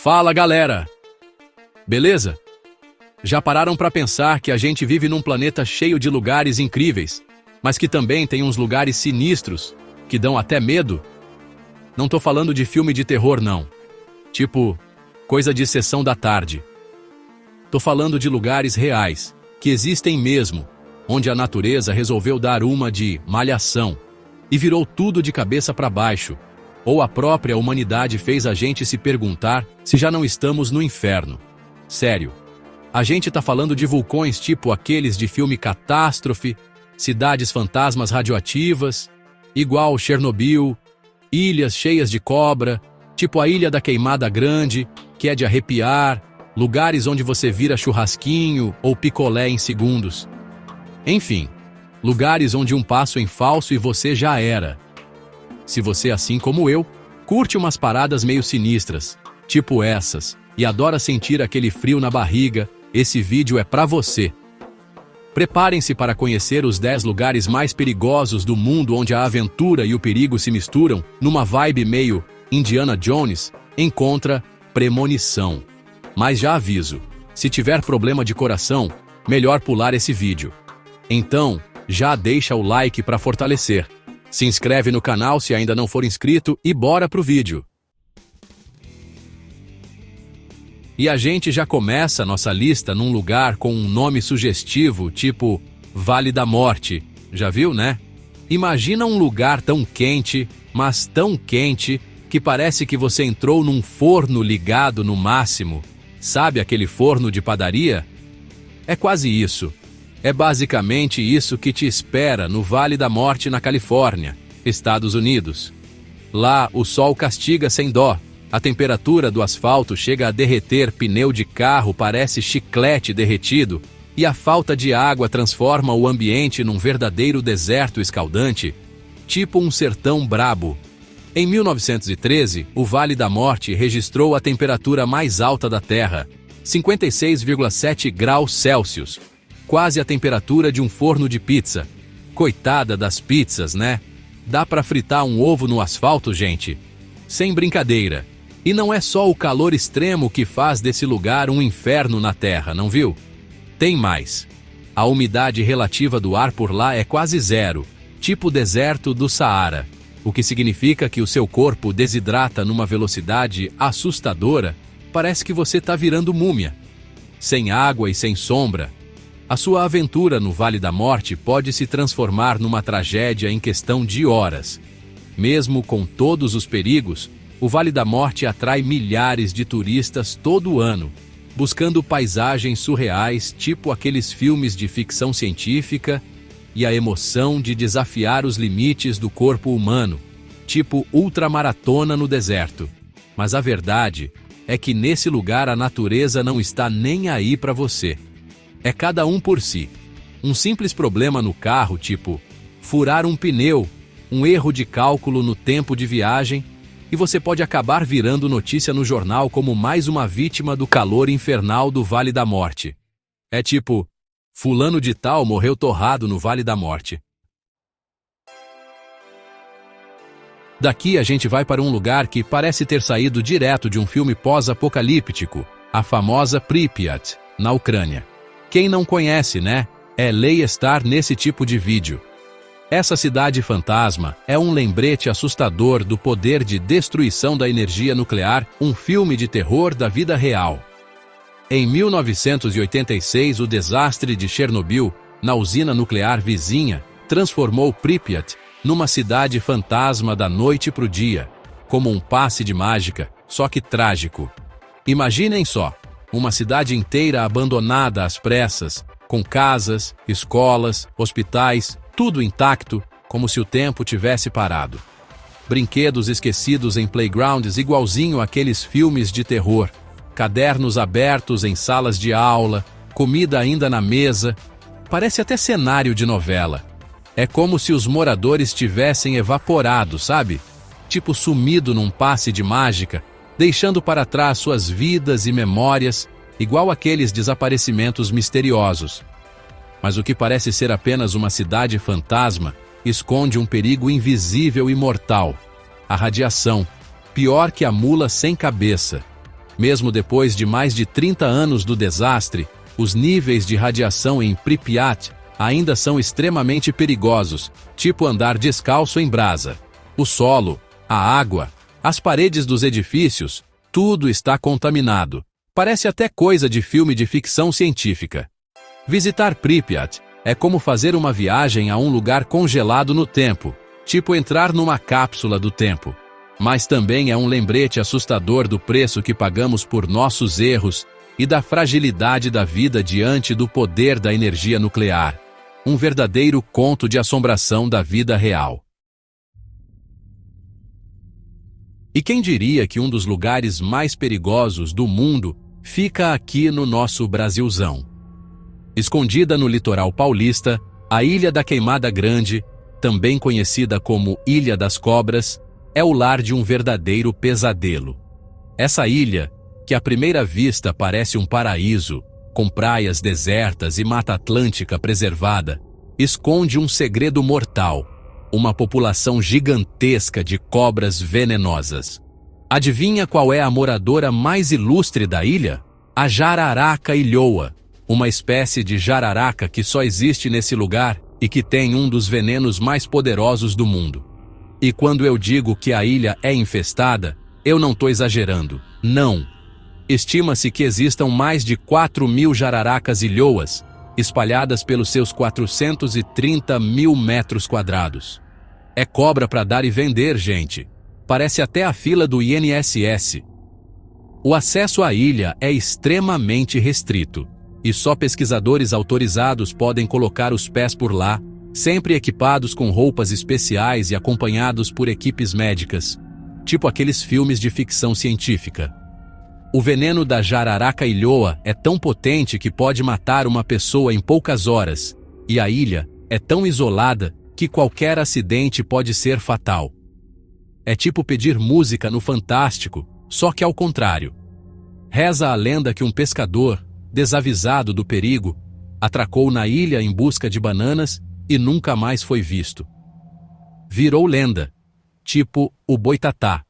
Fala, galera! Beleza? Já pararam para pensar que a gente vive num planeta cheio de lugares incríveis, mas que também tem uns lugares sinistros, que dão até medo? Não tô falando de filme de terror, não. Tipo, coisa de sessão da tarde. Tô falando de lugares reais, que existem mesmo, onde a natureza resolveu dar uma de malhação e virou tudo de cabeça para baixo, ou a própria humanidade fez a gente se perguntar se já não estamos no inferno. Sério. A gente tá falando de vulcões tipo aqueles de filme Catástrofe, cidades fantasmas radioativas, igual Chernobyl, ilhas cheias de cobra, tipo a Ilha da Queimada Grande, que é de arrepiar, lugares onde você vira churrasquinho ou picolé em segundos. Enfim, lugares onde um passo em falso e você já era. Se você, assim como eu, curte umas paradas meio sinistras, tipo essas, e adora sentir aquele frio na barriga, esse vídeo é pra você. Preparem-se para conhecer os 10 lugares mais perigosos do mundo onde a aventura e o perigo se misturam, numa vibe meio Indiana Jones, encontra premonição. Mas já aviso, se tiver problema de coração, melhor pular esse vídeo. Então, já deixa o like para fortalecer. Se inscreve no canal se ainda não for inscrito e bora pro vídeo. E a gente já começa nossa lista num lugar com um nome sugestivo, tipo Vale da Morte. Já viu, né? Imagina um lugar tão quente, mas tão quente, que parece que você entrou num forno ligado no máximo. Sabe aquele forno de padaria? É quase isso. É basicamente isso que te espera no Vale da Morte na Califórnia, Estados Unidos. Lá, o sol castiga sem dó. A temperatura do asfalto chega a derreter pneu de carro, parece chiclete derretido, e a falta de água transforma o ambiente num verdadeiro deserto escaldante, tipo um sertão brabo. Em 1913, o Vale da Morte registrou a temperatura mais alta da Terra, 56,7 graus Celsius, quase a temperatura de um forno de pizza. Coitada das pizzas, né? Dá pra fritar um ovo no asfalto, gente? Sem brincadeira. E não é só o calor extremo que faz desse lugar um inferno na Terra, não viu? Tem mais. A umidade relativa do ar por lá é quase zero, tipo o deserto do Saara, o que significa que o seu corpo desidrata numa velocidade assustadora, parece que você tá virando múmia. Sem água e sem sombra, a sua aventura no Vale da Morte pode se transformar numa tragédia em questão de horas. Mesmo com todos os perigos, o Vale da Morte atrai milhares de turistas todo ano, buscando paisagens surreais, tipo aqueles filmes de ficção científica, e a emoção de desafiar os limites do corpo humano, tipo ultramaratona no deserto. Mas a verdade é que nesse lugar a natureza não está nem aí para você. É cada um por si. Um simples problema no carro, tipo furar um pneu, um erro de cálculo no tempo de viagem, e você pode acabar virando notícia no jornal como mais uma vítima do calor infernal do Vale da Morte. É tipo, fulano de tal morreu torrado no Vale da Morte. Daqui a gente vai para um lugar que parece ter saído direto de um filme pós-apocalíptico, a famosa Pripyat, na Ucrânia. Quem não conhece, né? É lei estar nesse tipo de vídeo. Essa cidade fantasma é um lembrete assustador do poder de destruição da energia nuclear, um filme de terror da vida real. Em 1986, o desastre de Chernobyl, na usina nuclear vizinha, transformou Pripyat numa cidade fantasma da noite pro dia, como um passe de mágica, só que trágico. Imaginem só, uma cidade inteira abandonada às pressas, com casas, escolas, hospitais, tudo intacto, como se o tempo tivesse parado. Brinquedos esquecidos em playgrounds igualzinho àqueles filmes de terror. Cadernos abertos em salas de aula, comida ainda na mesa. Parece até cenário de novela. É como se os moradores tivessem evaporado, sabe? Tipo sumido num passe de mágica, deixando para trás suas vidas e memórias, igual aqueles desaparecimentos misteriosos. Mas o que parece ser apenas uma cidade fantasma esconde um perigo invisível e mortal: a radiação, pior que a mula sem cabeça. Mesmo depois de mais de 30 anos do desastre, os níveis de radiação em Pripyat ainda são extremamente perigosos, tipo andar descalço em brasa. O solo, a água, as paredes dos edifícios, tudo está contaminado. Parece até coisa de filme de ficção científica. Visitar Pripyat é como fazer uma viagem a um lugar congelado no tempo, tipo entrar numa cápsula do tempo. Mas também é um lembrete assustador do preço que pagamos por nossos erros e da fragilidade da vida diante do poder da energia nuclear. Um verdadeiro conto de assombração da vida real. E quem diria que um dos lugares mais perigosos do mundo fica aqui no nosso Brasilzão? Escondida no litoral paulista, a Ilha da Queimada Grande, também conhecida como Ilha das Cobras, é o lar de um verdadeiro pesadelo. Essa ilha, que à primeira vista parece um paraíso, com praias desertas e mata atlântica preservada, esconde um segredo mortal: uma população gigantesca de cobras venenosas. Adivinha qual é a moradora mais ilustre da ilha? A jararaca ilhoa, uma espécie de jararaca que só existe nesse lugar e que tem um dos venenos mais poderosos do mundo. E quando eu digo que a ilha é infestada, eu não estou exagerando, não. Estima-se que existam mais de 4.000 jararacas ilhoas, espalhadas pelos seus 430 mil metros quadrados. É cobra para dar e vender, gente. Parece até a fila do INSS. O acesso à ilha é extremamente restrito, e só pesquisadores autorizados podem colocar os pés por lá, sempre equipados com roupas especiais e acompanhados por equipes médicas, tipo aqueles filmes de ficção científica. O veneno da jararaca ilhoa é tão potente que pode matar uma pessoa em poucas horas, e a ilha é tão isolada que qualquer acidente pode ser fatal. É tipo pedir música no Fantástico, só que ao contrário. Reza a lenda que um pescador, desavisado do perigo, atracou na ilha em busca de bananas e nunca mais foi visto. Virou lenda, tipo o Boitatá.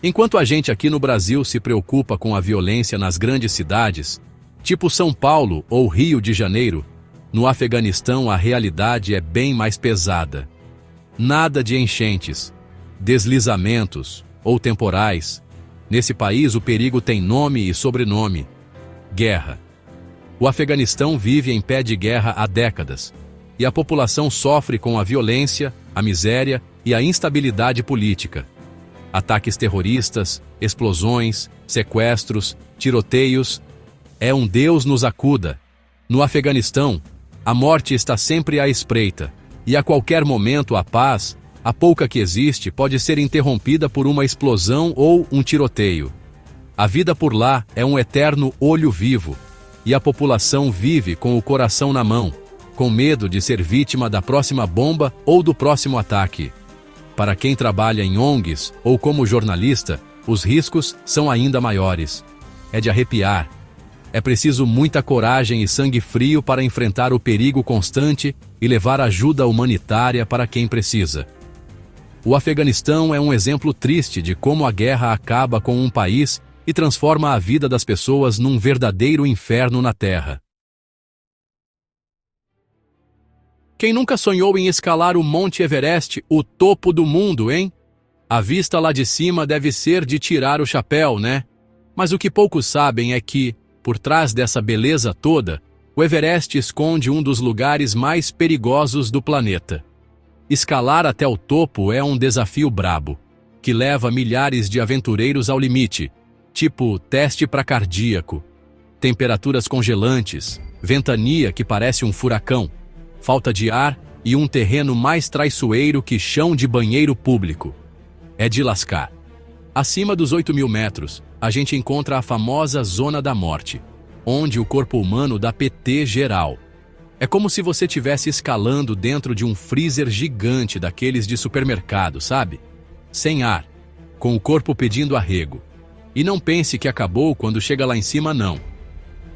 Enquanto a gente aqui no Brasil se preocupa com a violência nas grandes cidades, tipo São Paulo ou Rio de Janeiro, no Afeganistão a realidade é bem mais pesada. Nada de enchentes, deslizamentos ou temporais. Nesse país o perigo tem nome e sobrenome: guerra. O Afeganistão vive em pé de guerra há décadas, e a população sofre com a violência, a miséria e a instabilidade política. Ataques terroristas, explosões, sequestros, tiroteios. É um Deus nos acuda. No Afeganistão, a morte está sempre à espreita, e a qualquer momento a paz, a pouca que existe, pode ser interrompida por uma explosão ou um tiroteio. A vida por lá é um eterno olho vivo, e a população vive com o coração na mão, com medo de ser vítima da próxima bomba ou do próximo ataque. Para quem trabalha em ONGs ou como jornalista, os riscos são ainda maiores. É de arrepiar. É preciso muita coragem e sangue frio para enfrentar o perigo constante e levar ajuda humanitária para quem precisa. O Afeganistão é um exemplo triste de como a guerra acaba com um país e transforma a vida das pessoas num verdadeiro inferno na Terra. Quem nunca sonhou em escalar o Monte Everest, o topo do mundo, hein? A vista lá de cima deve ser de tirar o chapéu, né? Mas o que poucos sabem é que, por trás dessa beleza toda, o Everest esconde um dos lugares mais perigosos do planeta. Escalar até o topo é um desafio brabo, que leva milhares de aventureiros ao limite, tipo teste para cardíaco, temperaturas congelantes, ventania que parece um furacão, falta de ar e um terreno mais traiçoeiro que chão de banheiro público. É de lascar. Acima dos 8.000 metros, a gente encontra a famosa Zona da Morte, onde o corpo humano dá PT geral. É como se você estivesse escalando dentro de um freezer gigante daqueles de supermercado, sabe? Sem ar, com o corpo pedindo arrego. E não pense que acabou quando chega lá em cima, não.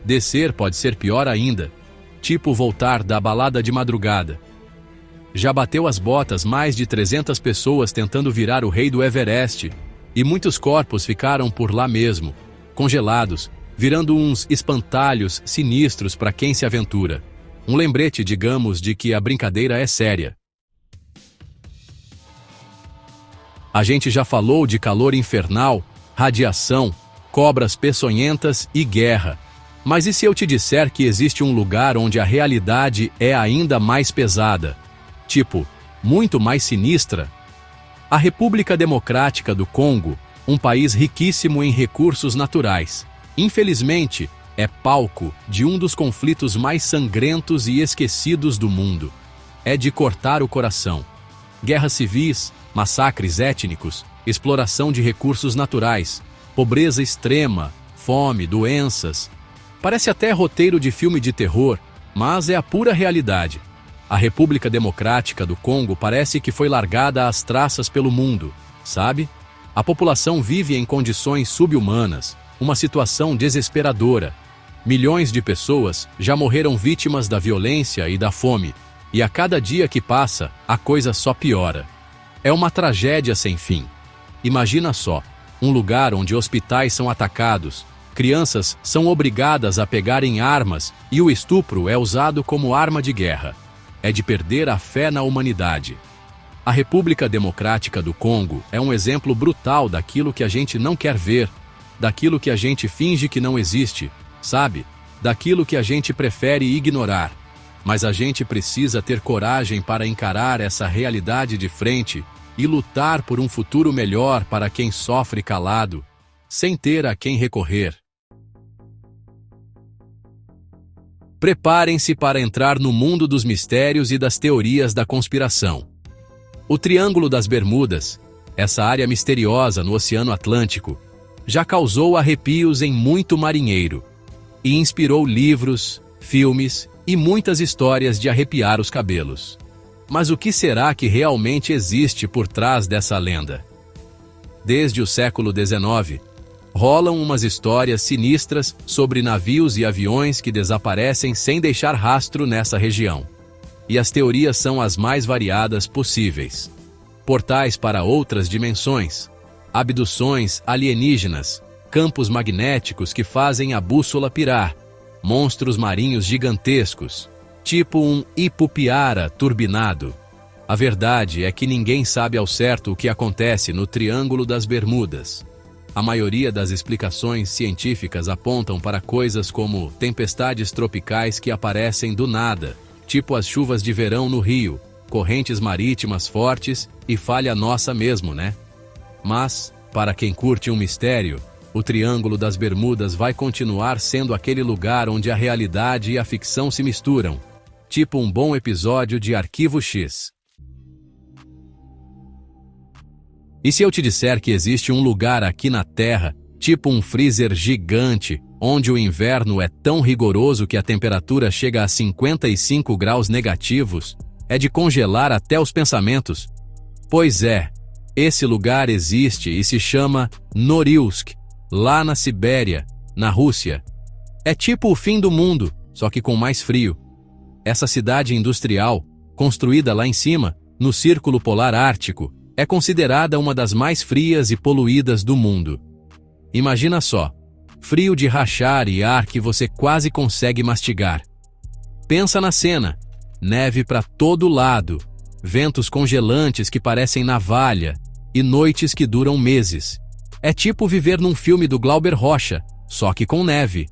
Descer pode ser pior ainda, tipo voltar da balada de madrugada. Já bateu as botas mais de 300 pessoas tentando virar o rei do Everest, E muitos corpos ficaram por lá mesmo, congelados, virando uns espantalhos sinistros para quem se aventura. Um lembrete, digamos, de que a brincadeira é séria. A gente já falou de calor infernal, radiação, cobras peçonhentas e guerra. Mas e se eu te disser que existe um lugar onde a realidade é ainda mais pesada? Tipo, muito mais sinistra? A República Democrática do Congo, um país riquíssimo em recursos naturais, infelizmente, é palco de um dos conflitos mais sangrentos e esquecidos do mundo. É de cortar o coração. Guerras civis, massacres étnicos, exploração de recursos naturais, pobreza extrema, fome, doenças. Parece até roteiro de filme de terror, mas é a pura realidade. A República Democrática do Congo parece que foi largada às traças pelo mundo, sabe? A população vive em condições subhumanas, uma situação desesperadora. Milhões de pessoas já morreram vítimas da violência e da fome, e a cada dia que passa, a coisa só piora. É uma tragédia sem fim. Imagina só, um lugar onde hospitais são atacados, crianças são obrigadas a pegarem armas e o estupro é usado como arma de guerra. É de perder a fé na humanidade. A República Democrática do Congo é um exemplo brutal daquilo que a gente não quer ver, daquilo que a gente finge que não existe, sabe? Daquilo que a gente prefere ignorar. Mas a gente precisa ter coragem para encarar essa realidade de frente e lutar por um futuro melhor para quem sofre calado, sem ter a quem recorrer. Preparem-se para entrar no mundo dos mistérios e das teorias da conspiração. O Triângulo das Bermudas, essa área misteriosa no Oceano Atlântico, já causou arrepios em muito marinheiro e inspirou livros, filmes e muitas histórias de arrepiar os cabelos. Mas o que será que realmente existe por trás dessa lenda? Desde o século XIX, rolam umas histórias sinistras sobre navios e aviões que desaparecem sem deixar rastro nessa região. E as teorias são as mais variadas possíveis. Portais para outras dimensões, abduções alienígenas, campos magnéticos que fazem a bússola pirar, monstros marinhos gigantescos, tipo um Ipupiara turbinado. A verdade é que ninguém sabe ao certo o que acontece no Triângulo das Bermudas. A maioria das explicações científicas apontam para coisas como tempestades tropicais que aparecem do nada, tipo as chuvas de verão no Rio, correntes marítimas fortes e falha nossa mesmo, né? Mas, para quem curte um mistério, o Triângulo das Bermudas vai continuar sendo aquele lugar onde a realidade e a ficção se misturam, tipo um bom episódio de Arquivo X. E se eu te disser que existe um lugar aqui na Terra, tipo um freezer gigante, onde o inverno é tão rigoroso que a temperatura chega a 55 graus negativos, é de congelar até os pensamentos? Pois é, esse lugar existe e se chama Norilsk, lá na Sibéria, na Rússia. É tipo o fim do mundo, só que com mais frio. Essa cidade industrial, construída lá em cima, no Círculo Polar Ártico, é considerada uma das mais frias e poluídas do mundo. Imagina só, frio de rachar e ar que você quase consegue mastigar. Pensa na cena, neve para todo lado, ventos congelantes que parecem navalha e noites que duram meses. É tipo viver num filme do Glauber Rocha, só que com neve.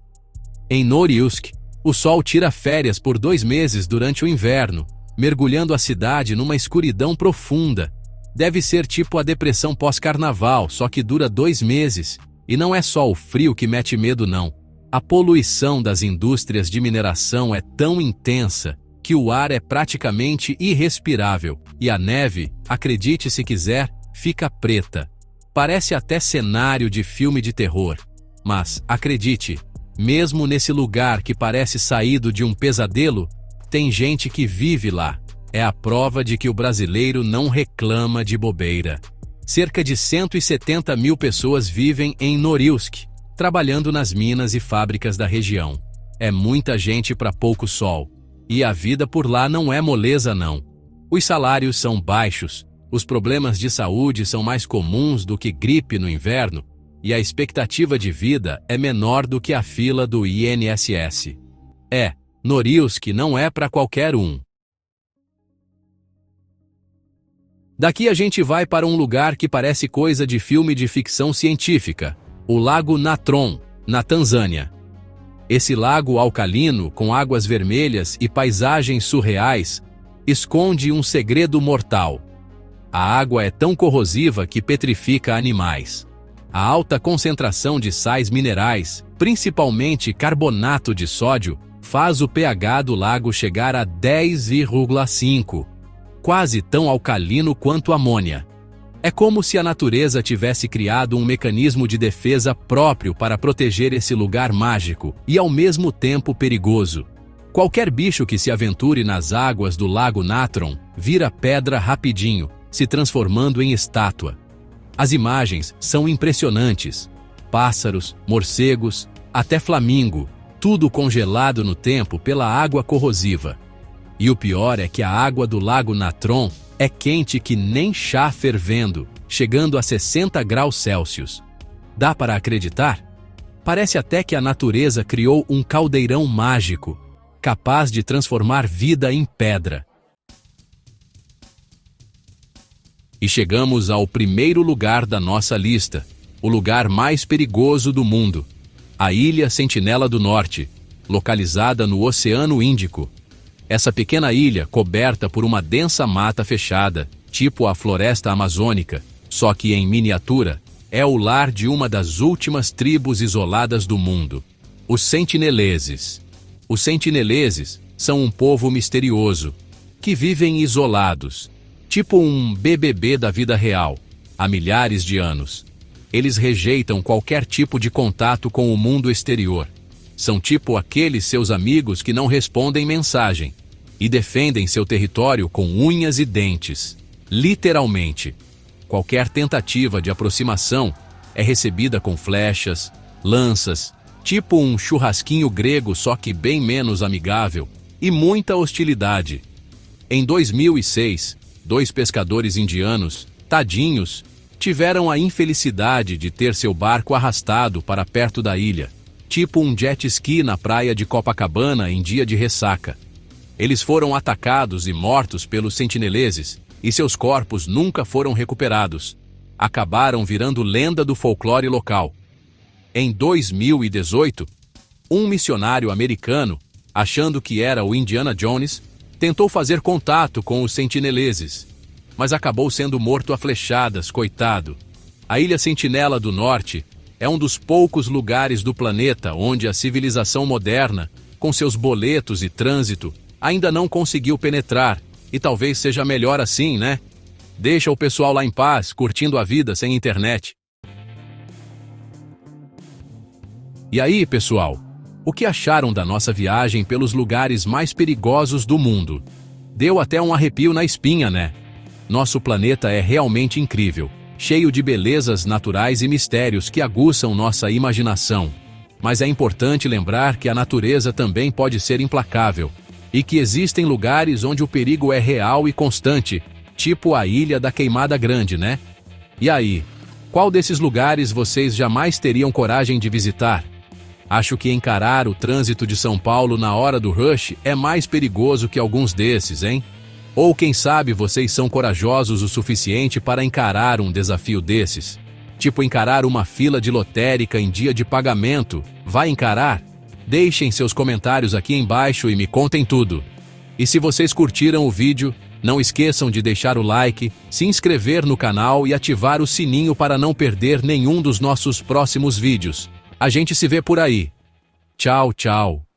Em Norilsk, o sol tira férias por 2 meses durante o inverno, mergulhando a cidade numa escuridão profunda. Deve ser tipo a depressão pós-carnaval, só que dura 2 meses. E não é só o frio que mete medo, não. A poluição das indústrias de mineração é tão intensa que o ar é praticamente irrespirável. E a neve, acredite se quiser, fica preta. Parece até cenário de filme de terror. Mas, acredite, mesmo nesse lugar que parece saído de um pesadelo, tem gente que vive lá. É a prova de que o brasileiro não reclama de bobeira. Cerca de 170 mil pessoas vivem em Norilsk, trabalhando nas minas e fábricas da região. É muita gente para pouco sol. E a vida por lá não é moleza, não. Os salários são baixos, Os problemas de saúde são mais comuns do que gripe no inverno e a expectativa de vida é menor do que a fila do INSS. Norilsk não é para qualquer um. Daqui a gente vai para um lugar que parece coisa de filme de ficção científica, o Lago Natron, na Tanzânia. Esse lago alcalino, com águas vermelhas e paisagens surreais, esconde um segredo mortal. A água é tão corrosiva que petrifica animais. A alta concentração de sais minerais, principalmente carbonato de sódio, faz o pH do lago chegar a 10,5, quase tão alcalino quanto amônia. É como se a natureza tivesse criado um mecanismo de defesa próprio para proteger esse lugar mágico e ao mesmo tempo perigoso. Qualquer bicho que se aventure nas águas do Lago Natron vira pedra rapidinho, se transformando em estátua. As imagens são impressionantes. Pássaros, morcegos, até flamingo, tudo congelado no tempo pela água corrosiva. E o pior é que a água do Lago Natron é quente que nem chá fervendo, chegando a 60 graus Celsius. Dá para acreditar? Parece até que a natureza criou um caldeirão mágico, capaz de transformar vida em pedra. E chegamos ao primeiro lugar da nossa lista, o lugar mais perigoso do mundo, a Ilha Sentinela do Norte, localizada no Oceano Índico. Essa pequena ilha, coberta por uma densa mata fechada, tipo a floresta amazônica, só que em miniatura, é o lar de uma das últimas tribos isoladas do mundo, os sentineleses. Os sentineleses são um povo misterioso, que vivem isolados, tipo um BBB da vida real, há milhares de anos. Eles rejeitam qualquer tipo de contato com o mundo exterior. São tipo aqueles seus amigos que não respondem mensagem e defendem seu território com unhas e dentes. Literalmente. Qualquer tentativa de aproximação é recebida com flechas, lanças, tipo um churrasquinho grego, só que bem menos amigável, e muita hostilidade. Em 2006, 2 pescadores indianos, tadinhos, tiveram a infelicidade de ter seu barco arrastado para perto da ilha, tipo um jet ski na praia de Copacabana em dia de ressaca. Eles foram atacados e mortos pelos sentineleses, e seus corpos nunca foram recuperados. Acabaram virando lenda do folclore local. Em 2018, um missionário americano, achando que era o Indiana Jones, tentou fazer contato com os sentineleses, mas acabou sendo morto a flechadas, coitado. A Ilha Sentinela do Norte é um dos poucos lugares do planeta onde a civilização moderna, com seus boletos e trânsito, ainda não conseguiu penetrar, e talvez seja melhor assim, né? Deixa o pessoal lá em paz, curtindo a vida sem internet. E aí, pessoal? O que acharam da nossa viagem pelos lugares mais perigosos do mundo? Deu até um arrepio na espinha, né? Nosso planeta é realmente incrível, cheio de belezas naturais e mistérios que aguçam nossa imaginação. Mas é importante lembrar que a natureza também pode ser implacável, e que existem lugares onde o perigo é real e constante, tipo a Ilha da Queimada Grande, né? E aí, qual desses lugares vocês jamais teriam coragem de visitar? Acho que encarar o trânsito de São Paulo na hora do rush é mais perigoso que alguns desses, hein? Ou quem sabe vocês são corajosos o suficiente para encarar um desafio desses? Tipo encarar uma fila de lotérica em dia de pagamento. Vai encarar? Deixem seus comentários aqui embaixo e me contem tudo. E se vocês curtiram o vídeo, não esqueçam de deixar o like, se inscrever no canal e ativar o sininho para não perder nenhum dos nossos próximos vídeos. A gente se vê por aí. Tchau, tchau.